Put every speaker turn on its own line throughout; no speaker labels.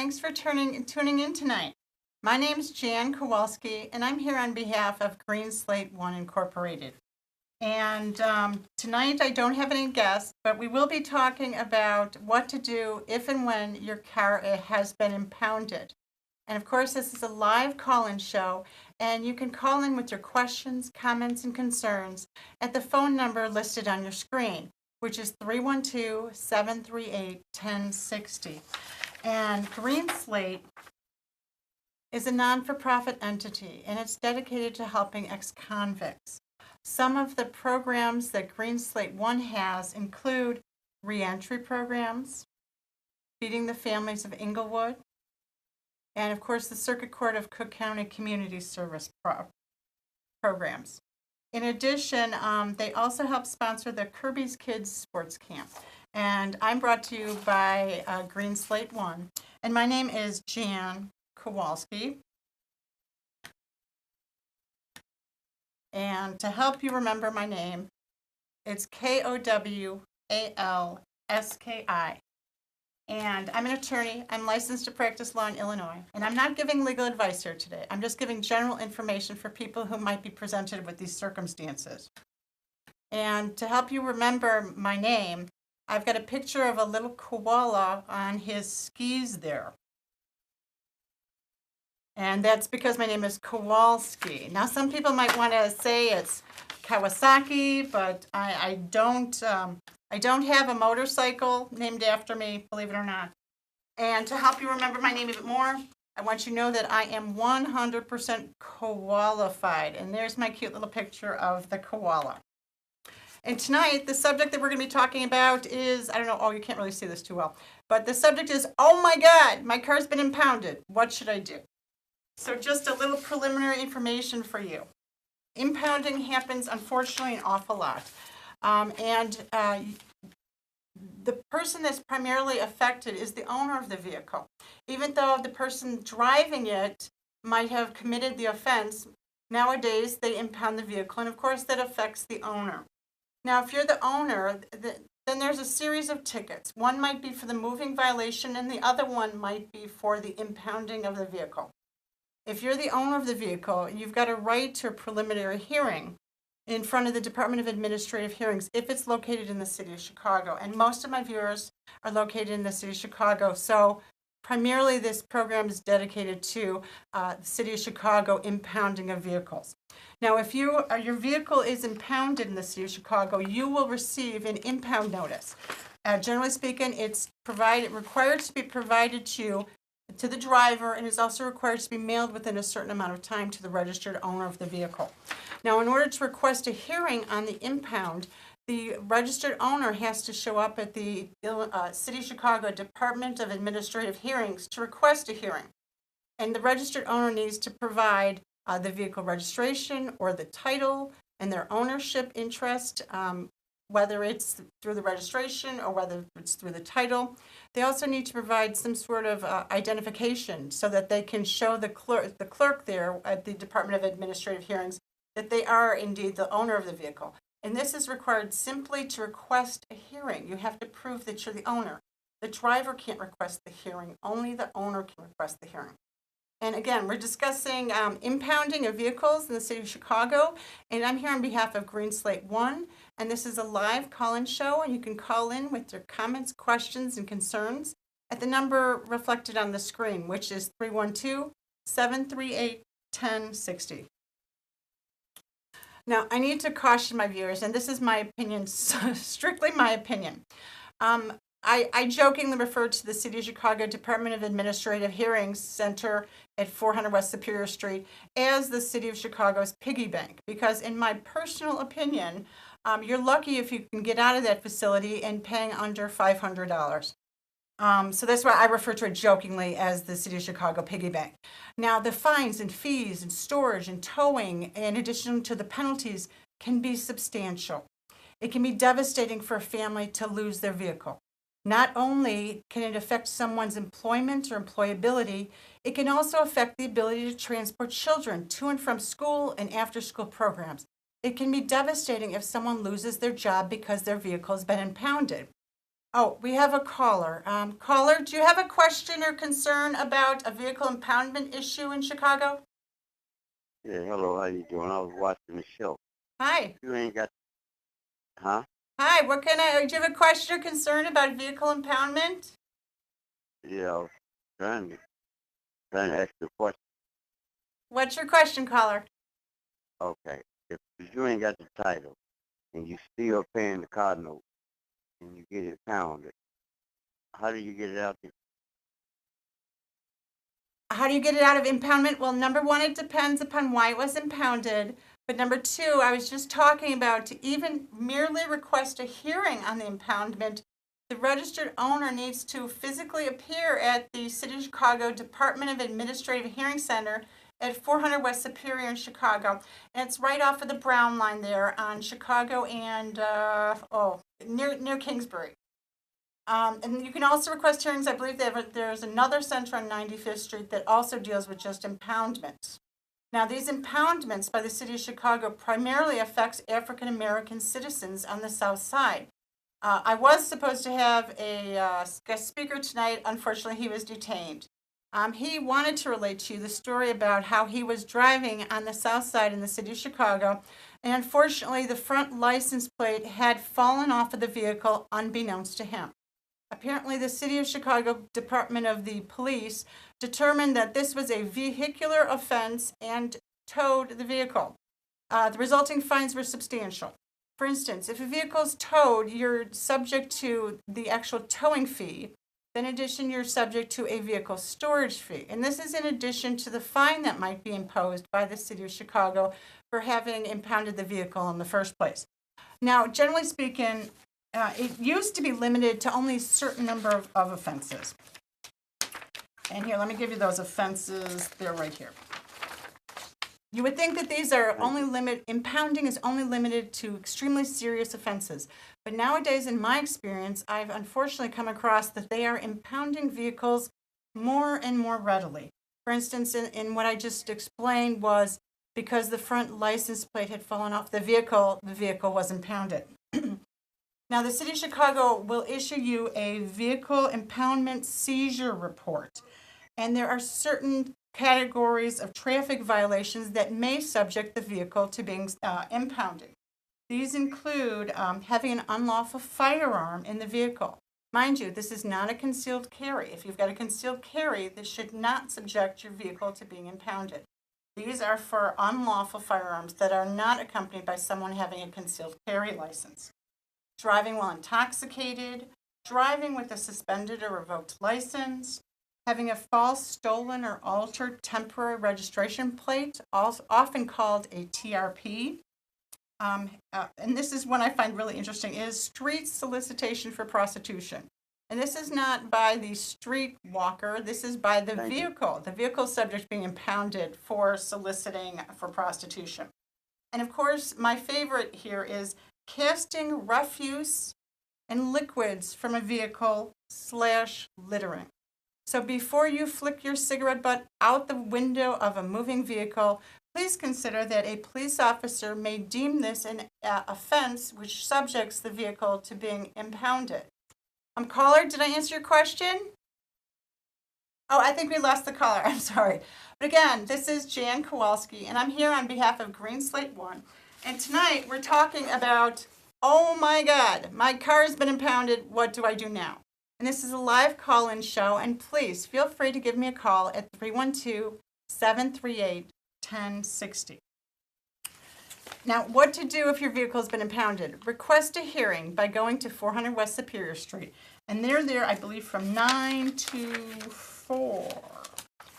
Thanks for tuning in tonight. My name's Jan Kowalski, and I'm here on behalf of Green Slate I Incorporated. And tonight I don't have any guests, but we will be talking about what to do if and when your car has been impounded. And of course, this is a live call-in show, and you can call in with your questions, comments, and concerns at the phone number listed on your screen, which is 312-738-1060. And Green Slate is a non-for-profit entity, and it's dedicated to helping ex-convicts. Some of the programs that Green Slate I has include reentry programs, Feeding the Families of Inglewood, and of course the Circuit Court of Cook County Community Service programs. In addition, they also help sponsor the Kirby's Kids Sports Camp. And I'm brought to you by Green Slate I. And my name is Jan Kowalski. And to help you remember my name, it's Kowalski. And I'm an attorney. I'm licensed to practice law in Illinois. And I'm not giving legal advice here today. I'm just giving general information for people who might be presented with these circumstances. And to help you remember my name, I've got a picture of a little koala on his skis there. And that's because my name is Kowalski. Now, some people might want to say it's Kawasaki, but I don't have a motorcycle named after me, believe it or not. And to help you remember my name even more, I want you to know that I am 100% qualified. And there's my cute little picture of the koala. And tonight, the subject that we're going to be talking about is, I don't know, you can't really see this too well, but the subject is, oh my God, my car's been impounded. What should I do? So just a little preliminary information for you. Impounding happens, unfortunately, an awful lot. The person that's primarily affected is the owner of the vehicle. Even though the person driving it might have committed the offense, nowadays they impound the vehicle, and of course that affects the owner. Now, if you're the owner, then there's a series of tickets. One might be for the moving violation, and the other one might be for the impounding of the vehicle. If you're the owner of the vehicle, you've got a right to a preliminary hearing in front of the Department of Administrative Hearings if it's located in the city of Chicago. And most of my viewers are located in the city of Chicago. So primarily this program is dedicated to the city of Chicago impounding of vehicles. Now, if your vehicle is impounded in the city of Chicago, you will receive an impound notice. Generally speaking, it's required to be provided to the driver, and is also required to be mailed within a certain amount of time to the registered owner of the vehicle. Now, in order to request a hearing on the impound, the registered owner has to show up at the City of Chicago Department of Administrative Hearings to request a hearing. And the registered owner needs to provide the vehicle registration or the title and their ownership interest, whether it's through the registration or whether it's through the title. They also need to provide some sort of identification so that they can show the clerk there at the Department of Administrative Hearings that they are indeed the owner of the vehicle. And this is required simply to request a hearing. You have to prove that you're the owner. The driver can't request the hearing. Only the owner can request the hearing. And again, we're discussing impounding of vehicles in the city of Chicago. And I'm here on behalf of Green Slate I. And this is a live call-in show. And you can call in with your comments, questions, and concerns at the number reflected on the screen, which is 312-738-1060. Now, I need to caution my viewers, and this is my opinion, strictly my opinion. I jokingly refer to the City of Chicago Department of Administrative Hearings Center at 400 West Superior Street as the City of Chicago's piggy bank, because in my personal opinion, you're lucky if you can get out of that facility and paying under $500. So that's why I refer to it jokingly as the City of Chicago piggy bank. Now, the fines and fees and storage and towing, in addition to the penalties, can be substantial. It can be devastating for a family to lose their vehicle. Not only can it affect someone's employment or employability, it can also affect the ability to transport children to and from school and after-school programs. It can be devastating if someone loses their job because their vehicle has been impounded. Oh, we have a caller. Caller, do you have a question or concern about a vehicle impoundment issue in Chicago?
Yeah, hello, how you doing? I was watching the show.
Hi.
You ain't got, huh?
Hi, do you have a question or concern about vehicle impoundment?
Yeah, I was trying to, trying to ask you a question.
What's your question, caller?
Okay, if you ain't got the title and you still paying the car note and you get it pounded, how do you get it out there?
How do you get it out of impoundment? Well, number one, it depends upon why it was impounded. But number two, I was just talking about to even merely request a hearing on the impoundment, the registered owner needs to physically appear at the City of Chicago Department of Administrative Hearing Center at 400 West Superior in Chicago. And it's right off of the Brown line there on Chicago and, near Kingsbury. And you can also request hearings. I believe there's another center on 95th Street that also deals with just impoundments. Now, these impoundments by the City of Chicago primarily affects African American citizens on the South Side. I was supposed to have a guest speaker tonight. Unfortunately, he was detained. He wanted to relate to you the story about how he was driving on the South Side in the City of Chicago, and unfortunately, the front license plate had fallen off of the vehicle unbeknownst to him. Apparently, the City of Chicago Department of the Police determined that this was a vehicular offense and towed the vehicle. The resulting fines were substantial. For instance, if a vehicle is towed, you're subject to the actual towing fee. In addition, you're subject to a vehicle storage fee. And this is in addition to the fine that might be imposed by the City of Chicago for having impounded the vehicle in the first place. Now, generally speaking, it used to be limited to only a certain number of offenses. And here, let me give you those offenses. They're right here. You would think that these are impounding is only limited to extremely serious offenses. But nowadays, in my experience, I've unfortunately come across that they are impounding vehicles more and more readily. For instance, in what I just explained was because the front license plate had fallen off the vehicle was impounded. Now, the City of Chicago will issue you a vehicle impoundment seizure report. And there are certain categories of traffic violations that may subject the vehicle to being impounded. These include having an unlawful firearm in the vehicle. Mind you, this is not a concealed carry. If you've got a concealed carry, this should not subject your vehicle to being impounded. These are for unlawful firearms that are not accompanied by someone having a concealed carry license. Driving while intoxicated, driving with a suspended or revoked license, having a false, stolen, or altered temporary registration plate, often called a TRP. And this is one I find really interesting, is street solicitation for prostitution. And this is not by the street walker, this is by the vehicle. The vehicle subject being impounded for soliciting for prostitution. And of course, my favorite here is casting refuse and liquids from a vehicle / littering. So before you flick your cigarette butt out the window of a moving vehicle, please consider that a police officer may deem this an offense which subjects the vehicle to being impounded. Caller, did I answer your question? Oh, I think we lost the caller. I'm sorry. But again, this is Jan Kowalski, and I'm here on behalf of Green Slate I. And tonight we're talking about, oh my God, my car has been impounded. What do I do now? And this is a live call-in show, and please feel free to give me a call at 312-738-1060. Now, what to do if your vehicle has been impounded? Request a hearing by going to 400 West Superior Street. And they're there, I believe, from 9 to 4.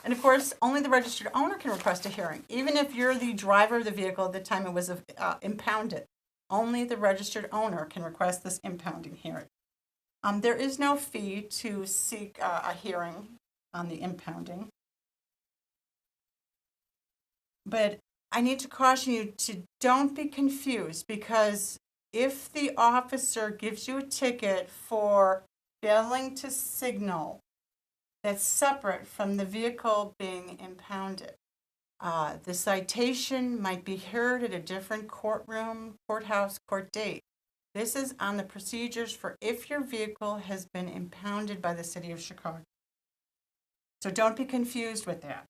And of course, only the registered owner can request a hearing, even if you're the driver of the vehicle at the time it was impounded. Only the registered owner can request this impounding hearing. There is no fee to seek a hearing on the impounding. But I need to caution you to don't be confused, because if the officer gives you a ticket for failing to signal, that's separate from the vehicle being impounded. The citation might be heard at a different courtroom, courthouse, court date. This is on the procedures for if your vehicle has been impounded by the city of Chicago. So don't be confused with that.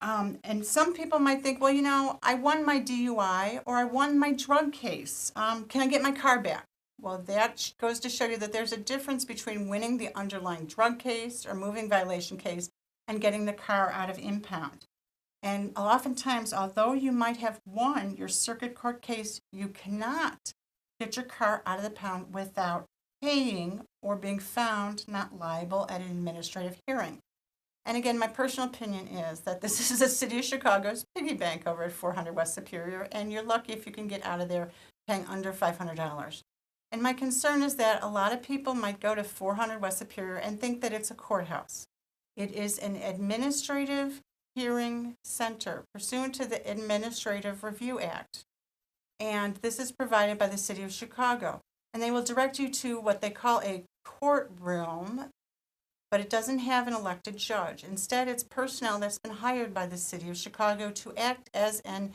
And some people might think, well, I won my DUI or I won my drug case. Can I get my car back? Well, that goes to show you that there's a difference between winning the underlying drug case or moving violation case and getting the car out of impound. And oftentimes, although you might have won your circuit court case, you cannot get your car out of the pound without paying or being found not liable at an administrative hearing. And again, my personal opinion is that this is the city of Chicago's piggy bank over at 400 West Superior, and you're lucky if you can get out of there paying under $500. And my concern is that a lot of people might go to 400 West Superior and think that it's a courthouse. It is an administrative hearing center pursuant to the Administrative Review Act. And this is provided by the city of Chicago. And they will direct you to what they call a courtroom, but it doesn't have an elected judge. Instead, it's personnel that's been hired by the city of Chicago to act as an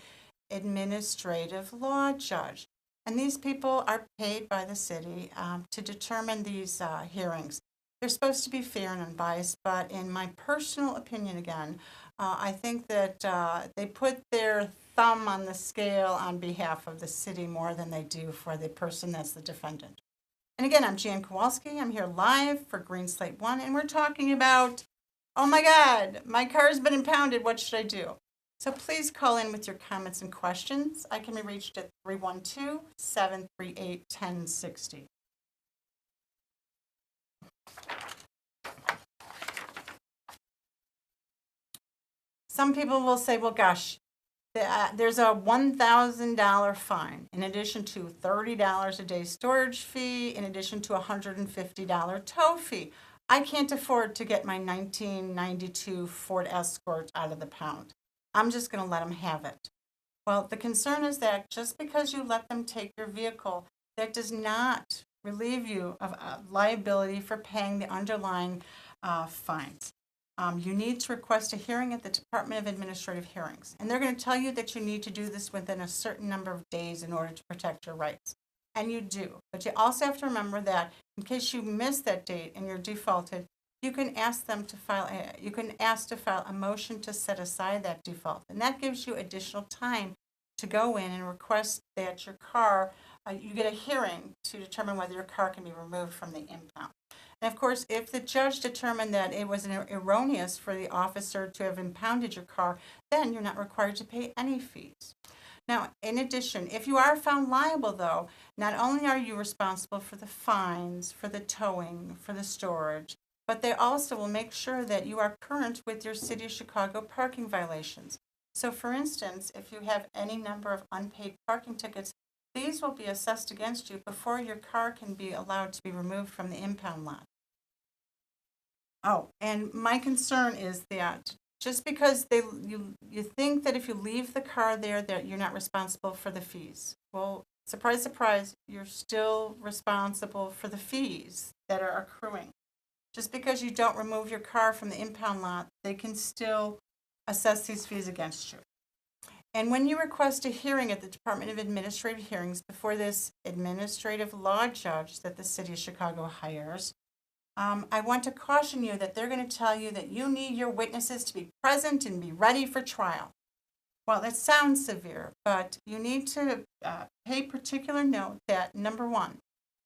administrative law judge. And these people are paid by the city to determine these hearings. They're supposed to be fair and unbiased, but in my personal opinion, again, I think that they put their thumb on the scale on behalf of the city more than they do for the person that's the defendant. And again, I'm Jan Kowalski. I'm here live for Green Slate I, and we're talking about, oh my God, my car's been impounded. What should I do? So please call in with your comments and questions. I can be reached at 312-738-1060. Some people will say, well, gosh, there's a $1,000 fine in addition to $30 a day storage fee, in addition to a $150 tow fee. I can't afford to get my 1992 Ford Escort out of the pound. I'm just going to let them have it. Well, the concern is that just because you let them take your vehicle, that does not relieve you of liability for paying the underlying fines. You need to request a hearing at the Department of Administrative Hearings. And they're going to tell you that you need to do this within a certain number of days in order to protect your rights. And you do. But you also have to remember that in case you miss that date and you're defaulted, you can ask them to file a motion to set aside that default. And that gives you additional time to go in and request that your car, you get a hearing to determine whether your car can be removed from the impound. And of course, if the judge determined that it was erroneous for the officer to have impounded your car, then you're not required to pay any fees. Now, in addition, if you are found liable, though, not only are you responsible for the fines, for the towing, for the storage, but they also will make sure that you are current with your City of Chicago parking violations. So, for instance, if you have any number of unpaid parking tickets, these will be assessed against you before your car can be allowed to be removed from the impound lot. Oh, and my concern is that just because you think that if you leave the car there that you're not responsible for the fees. Well, surprise, surprise, you're still responsible for the fees that are accruing. Just because you don't remove your car from the impound lot, they can still assess these fees against you. And when you request a hearing at the Department of Administrative Hearings before this administrative law judge that the City of Chicago hires, I want to caution you that they're going to tell you that you need your witnesses to be present and be ready for trial. Well, that sounds severe, but you need to pay particular note that, number one,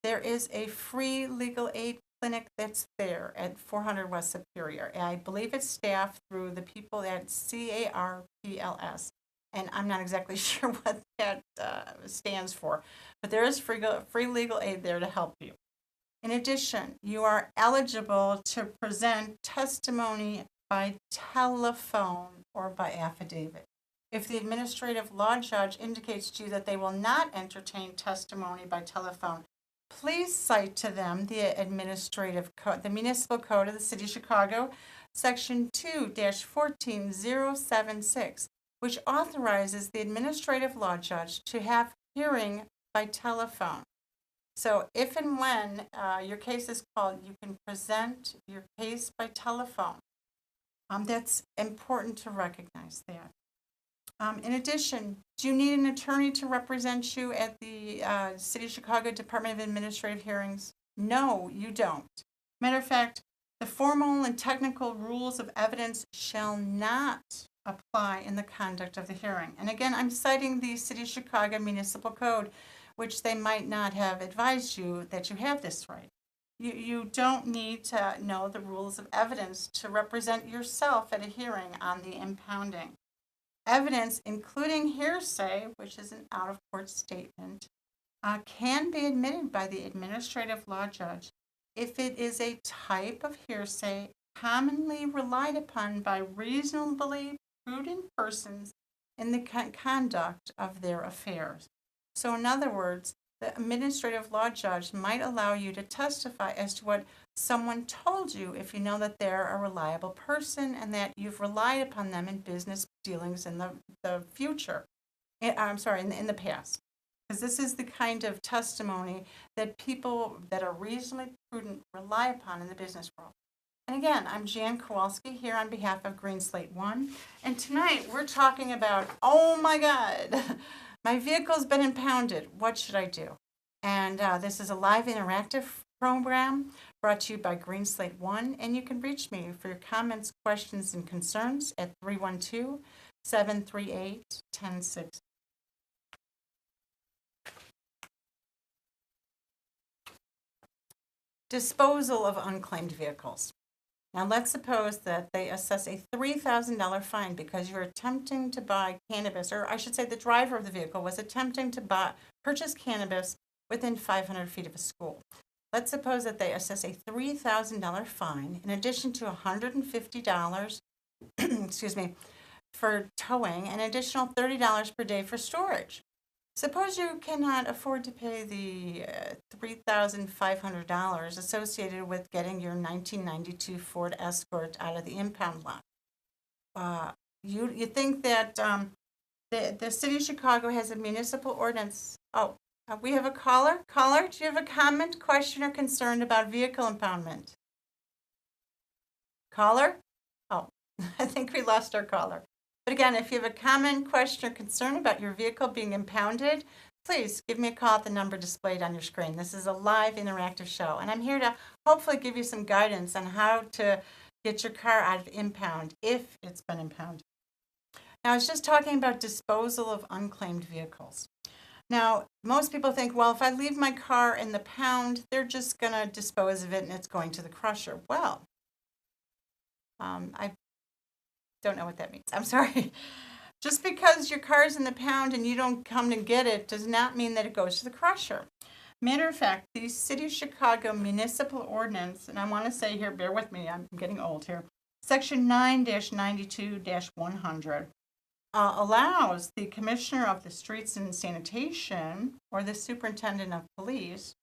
there is a free legal aid clinic that's there at 400 West Superior. And I believe it's staffed through the people at CARPLS. And I'm not exactly sure what that stands for, but there is free legal aid there to help you. In addition, you are eligible to present testimony by telephone or by affidavit. If the administrative law judge indicates to you that they will not entertain testimony by telephone, please cite to them the administrative code, the municipal code of the City of Chicago, section 2-14076, which authorizes the administrative law judge to have hearing by telephone. So if and when your case is called, you can present your case by telephone. That's important to recognize that. In addition, do you need an attorney to represent you at the City of Chicago Department of Administrative Hearings? No, you don't. Matter of fact, the formal and technical rules of evidence shall not apply in the conduct of the hearing. And again, I'm citing the City of Chicago Municipal Code, which they might not have advised you that you have this right. You don't need to know the rules of evidence to represent yourself at a hearing on the impounding. Evidence, including hearsay, which is an out-of-court statement, can be admitted by the administrative law judge if it is a type of hearsay commonly relied upon by reasonably prudent persons in the conduct of their affairs. So in other words, the administrative law judge might allow you to testify as to what someone told you if you know that they're a reliable person and that you've relied upon them in business dealings in the future. In the past. Because this is the kind of testimony that people that are reasonably prudent rely upon in the business world. And again, I'm Jan Kowalski here on behalf of Green Slate I. And tonight we're talking about, oh my God, my vehicle's been impounded. What should I do? And this is a live interactive program brought to you by Green Slate I. And you can reach me for your comments, questions, and concerns at 312-738-1060. Disposal of unclaimed vehicles. Now let's suppose that they assess a $3,000 fine because you're attempting to buy cannabis, or I should say the driver of the vehicle was attempting to purchase cannabis within 500 feet of a school. Let's suppose that they assess a $3,000 fine in addition to $150 for towing, and an additional $30 per day for storage. Suppose you cannot afford to pay the $3,500 associated with getting your 1992 Ford Escort out of the impound lot. You think that the City of Chicago has a municipal ordinance. Oh, we have a caller. Caller, do you have a comment, question, or concern about vehicle impoundment? Caller? Oh, I think we lost our caller. But again, if you have a comment, question, or concern about your vehicle being impounded, please give me a call at the number displayed on your screen. This is a live interactive show, and I'm here to hopefully give you some guidance on how to get your car out of impound if it's been impounded. Now, I was just talking about disposal of unclaimed vehicles. Now, most people think, well, if I leave my car in the pound, they're just going to dispose of it and it's going to the crusher. Well, I don't know what that means. I'm sorry. Just because your car is in the pound and you don't come to get it does not mean that it goes to the crusher. Matter of fact, the City of Chicago Municipal Ordinance, and I want to say here, bear with me, I'm getting old here, Section 9-92-100 allows the Commissioner of the Streets and Sanitation or the Superintendent of Police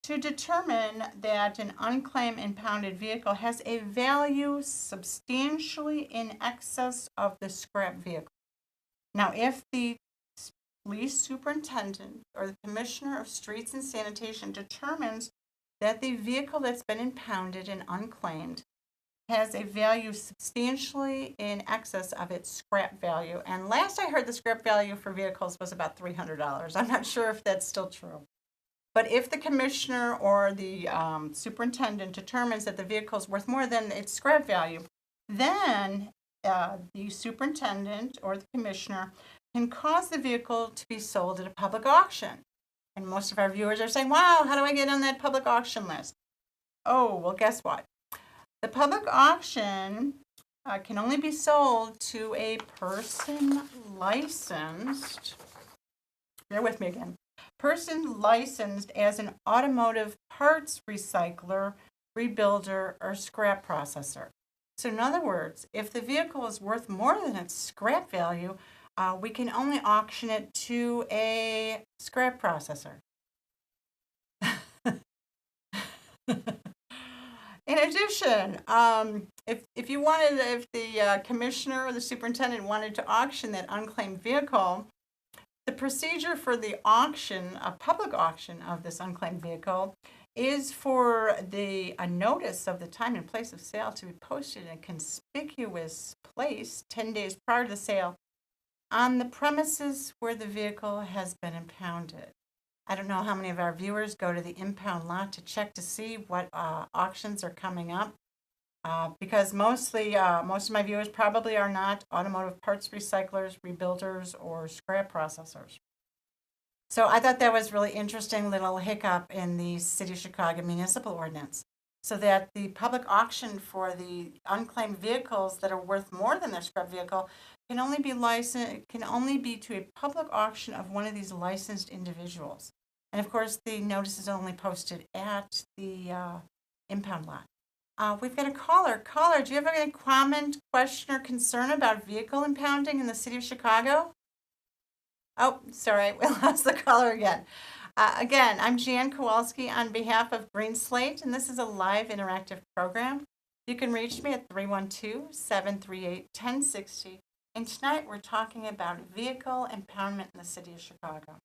to determine that an unclaimed impounded vehicle has a value substantially in excess of the scrap vehicle. Now, if the police superintendent or the Commissioner of Streets and Sanitation determines that the vehicle that's been impounded and unclaimed has a value substantially in excess of its scrap value, and last I heard the scrap value for vehicles was about $300. I'm not sure if that's still true. But if the commissioner or the superintendent determines that the vehicle is worth more than its scrap value, then the superintendent or the commissioner can cause the vehicle to be sold at a public auction. And most of our viewers are saying, wow, how do I get on that public auction list? Oh, well, guess what? The public auction can only be sold to a person licensed, bear with me again, person licensed as an automotive parts recycler, rebuilder, or scrap processor. So in other words, if the vehicle is worth more than its scrap value, we can only auction it to a scrap processor. In addition, if the commissioner or the superintendent wanted to auction that unclaimed vehicle, the procedure for the auction, a public auction of this unclaimed vehicle, is for a notice of the time and place of sale to be posted in a conspicuous place 10 days prior to the sale On the premises where the vehicle has been impounded. I don't know how many of our viewers go to the impound lot to check to see what auctions are coming up. Because most of my viewers probably are not automotive parts recyclers, rebuilders, or scrap processors. So I thought that was really interesting little hiccup in the City of Chicago municipal ordinance. So that the public auction for the unclaimed vehicles that are worth more than their scrap vehicle can only be to a public auction of one of these licensed individuals. And of course, the notice is only posted at the impound lot. We've got a caller. Caller, do you have any comment, question, or concern about vehicle impounding in the City of Chicago? Oh, sorry, we lost the caller again. Again, I'm Jan Kowalski on behalf of Green Slate, and this is a live interactive program. You can reach me at 312-738-1060. And tonight we're talking about vehicle impoundment in the City of Chicago.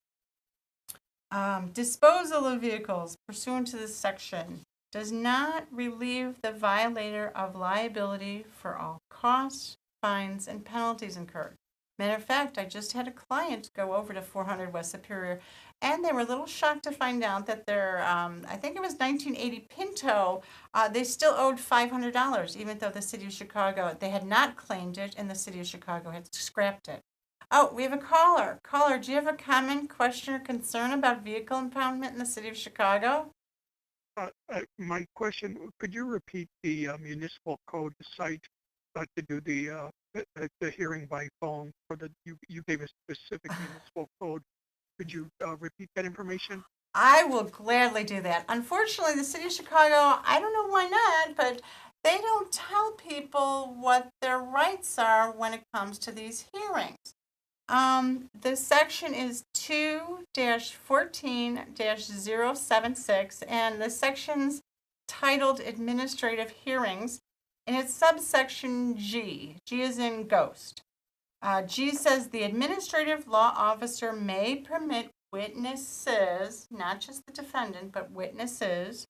Disposal of vehicles pursuant to this section does not relieve the violator of liability for all costs, fines, and penalties incurred. Matter of fact, I just had a client go over to 400 West Superior, and they were a little shocked to find out that their, I think it was 1980 Pinto, they still owed $500, even though the City of Chicago, they had not claimed it, and the City of Chicago had scrapped it. Oh, we have a caller. Caller, do you have a comment, question, or concern about vehicle impoundment in the City of Chicago?
My question, could you repeat the municipal code site to do the hearing by phone for you gave a specific municipal code. Could you repeat that information?
I will gladly do that. Unfortunately, the City of Chicago, I don't know why not, but they don't tell people what their rights are when it comes to these hearings. The section is 2-14-076, and the section's titled Administrative Hearings, and it's subsection G. G is in ghost. G says the administrative law officer may permit witnesses, not just the defendant, but witnesses,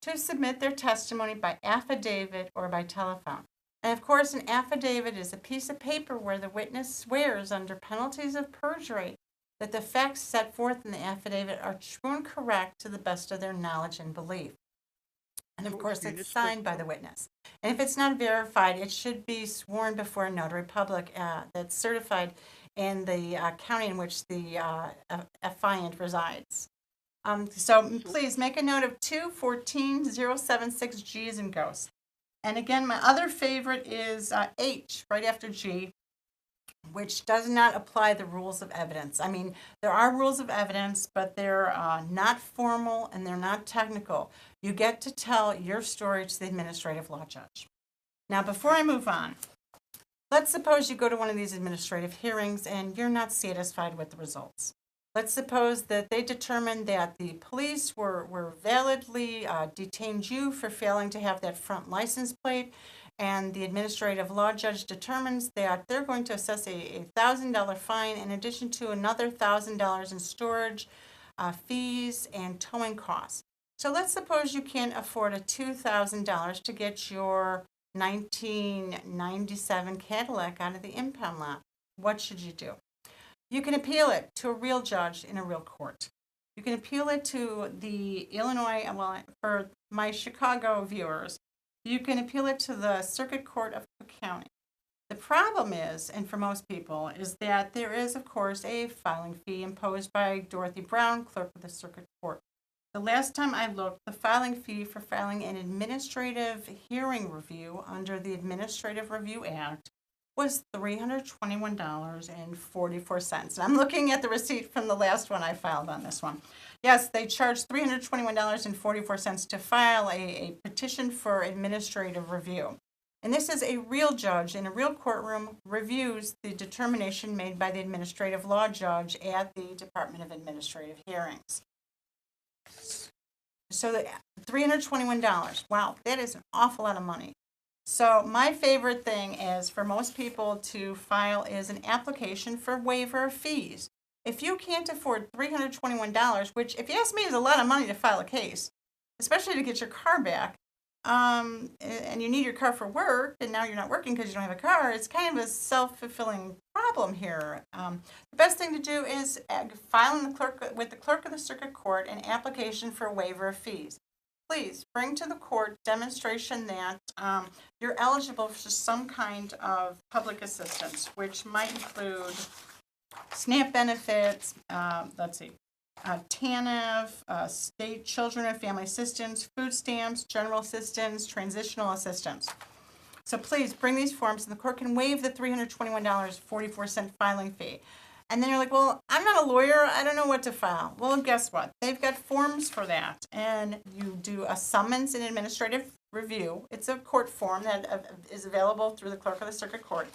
to submit their testimony by affidavit or by telephone. And of course, an affidavit is a piece of paper where the witness swears under penalties of perjury that the facts set forth in the affidavit are true and correct to the best of their knowledge and belief. And of course, it's signed by the witness. And if it's not verified, it should be sworn before a notary public that's certified in the county in which the affiant resides. So please make a note of 2-14-076. G is in ghost. And again, my other favorite is H, right after G, which does not apply the rules of evidence. I mean, there are rules of evidence, but they're not formal and they're not technical. You get to tell your story to the administrative law judge. Now, before I move on, let's suppose you go to one of these administrative hearings and you're not satisfied with the results. Let's suppose that they determined that the police were validly detained you for failing to have that front license plate, and the administrative law judge determines that they're going to assess a $1,000 fine in addition to another $1,000 in storage fees and towing costs. So let's suppose you can't afford a $2,000 to get your 1997 Cadillac out of the impound lot. What should you do? You can appeal it to a real judge in a real court. You can appeal it to the Illinois, well, for my Chicago viewers, you can appeal it to the Circuit Court of Cook County. The problem is, and for most people, is that there is, of course, a filing fee imposed by Dorothy Brown, clerk of the Circuit Court. The last time I looked, the filing fee for filing an administrative hearing review under the Administrative Review Act was $321.44. And I'm looking at the receipt from the last one I filed on this one. Yes, they charged $321.44 to file a petition for administrative review. And this is a real judge in a real courtroom reviews the determination made by the administrative law judge at the Department of Administrative Hearings. So the $321, wow, that is an awful lot of money. So my favorite thing is for most people to file is an application for waiver of fees. If you can't afford $321, which if you ask me is a lot of money to file a case, especially to get your car back, and you need your car for work, and now you're not working because you don't have a car, it's kind of a self-fulfilling problem here. The best thing to do is file with the clerk of the circuit court an application for a waiver of fees. Please bring to the court demonstration that you're eligible for some kind of public assistance, which might include SNAP benefits, TANF, state children and family assistance, food stamps, general assistance, transitional assistance. So please bring these forms and the court can waive the $321.44 filing fee. And then you're like, well, I'm not a lawyer. I don't know what to file. Well, guess what? They've got forms for that. And you do a summons and administrative review. It's a court form that is available through the clerk of the circuit court.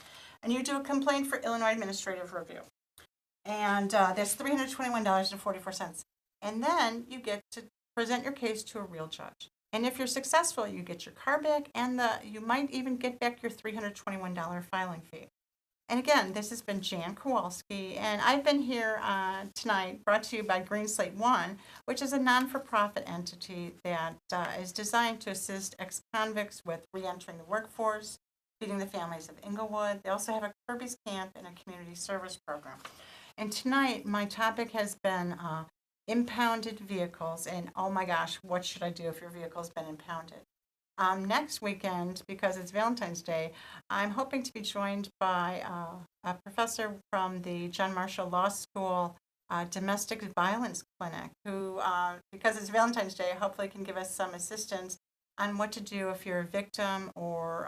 And you do a complaint for Illinois administrative review. And that's $321.44. And then you get to present your case to a real judge. And if you're successful, you get your car back, and you might even get back your $321 filing fee. And again, this has been Jan Kowalski, and I've been here tonight, brought to you by Slate I, which is a non-for-profit entity that is designed to assist ex-convicts with re-entering the workforce, feeding the families of Inglewood. They also have a Kirby's Camp and a community service program. And tonight, my topic has been impounded vehicles, and oh my gosh, what should I do if your vehicle's been impounded? Next weekend, because it's Valentine's Day, I'm hoping to be joined by a professor from the John Marshall Law School Domestic Violence Clinic, who, because it's Valentine's Day, hopefully can give us some assistance on what to do if you're a victim or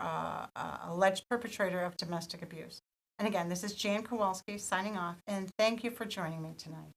alleged perpetrator of domestic abuse. And again, this is Jan Kowalski signing off, and thank you for joining me tonight.